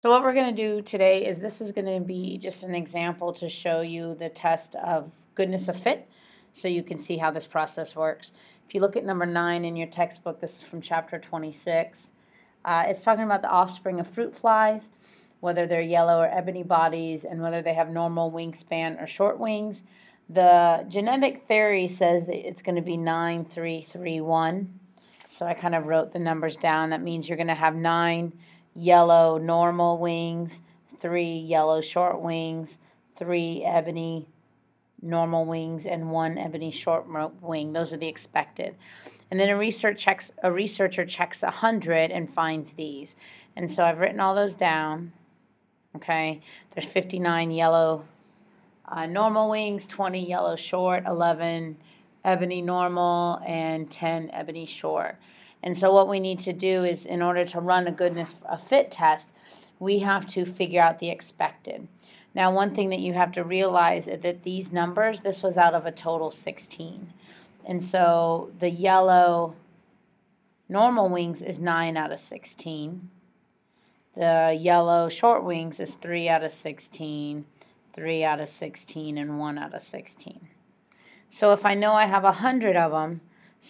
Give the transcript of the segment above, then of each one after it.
So what we're going to do today is this is going to be just an example to show you the test of goodness of fit so you can see how this process works. If you look at number 9 in your textbook, this is from chapter 26. It's talking about the offspring of fruit flies, whether they're yellow or ebony bodies, and whether they have normal wingspan or short wings. The genetic theory says that it's going to be 9, 3, 3, 1. So I kind of wrote the numbers down. That means you're going to have 9 yellow normal wings, 3 yellow short wings, 3 ebony normal wings, and 1 ebony short wing. Those are the expected. And then a researcher checks 100 and finds these. And so I've written all those down. Okay, there's 59 yellow normal wings, 20 yellow short, 11 ebony normal, and 10 ebony short. And so what we need to do is, in order to run a fit test, we have to figure out the expected. Now, one thing that you have to realize is that these numbers, this was out of a total 16. And so the yellow normal wings is 9 out of 16. The yellow short wings is 3 out of 16, 3 out of 16, and 1 out of 16. So if I know I have 100 of them,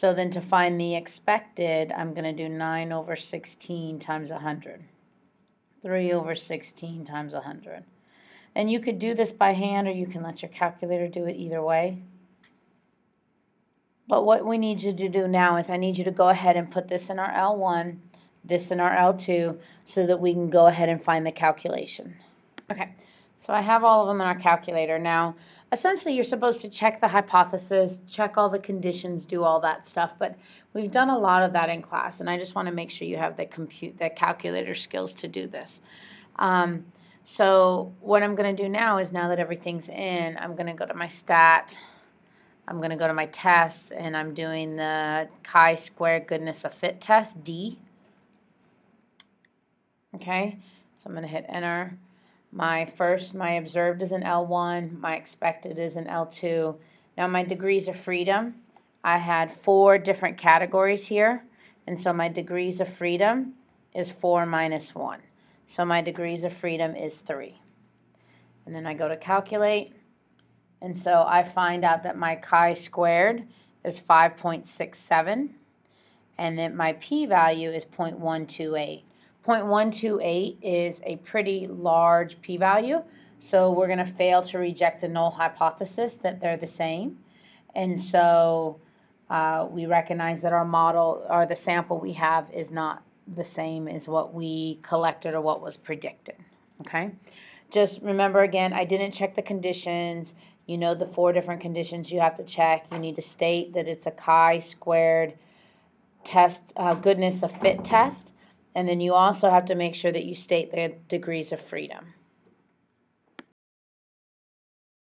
so then to find the expected, I'm going to do 9 over 16 times 100. 3 over 16 times 100. And you could do this by hand, or you can let your calculator do it either way. But what we need you to do now is I need you to go ahead and put this in our L1, this in our L2, so that we can go ahead and find the calculation. Okay, so I have all of them in our calculator. Now, essentially, you're supposed to check the hypothesis, check all the conditions, do all that stuff, but we've done a lot of that in class, and I just want to make sure you have the calculator skills to do this. So what I'm going to do now is, now that everything's in, I'm going to go to my stat, I'm going to go to my tests, and I'm doing the chi-square goodness of fit test, D. Okay, so I'm going to hit enter. My observed is an L1, my expected is an L2. Now my degrees of freedom, I had 4 different categories here, and so my degrees of freedom is 4 minus 1. So my degrees of freedom is 3. And then I go to calculate, and so I find out that my chi-squared is 5.67, and that my p-value is 0.128. 0.128 is a pretty large p-value, so we're going to fail to reject the null hypothesis that they're the same. And so we recognize that our model, or the sample we have, is not the same as what we collected or what was predicted. Okay? Just remember again, I didn't check the conditions. You know the 4 different conditions you have to check. You need to state that it's a chi-squared test, goodness of fit test. And then you also have to make sure that you state the degrees of freedom.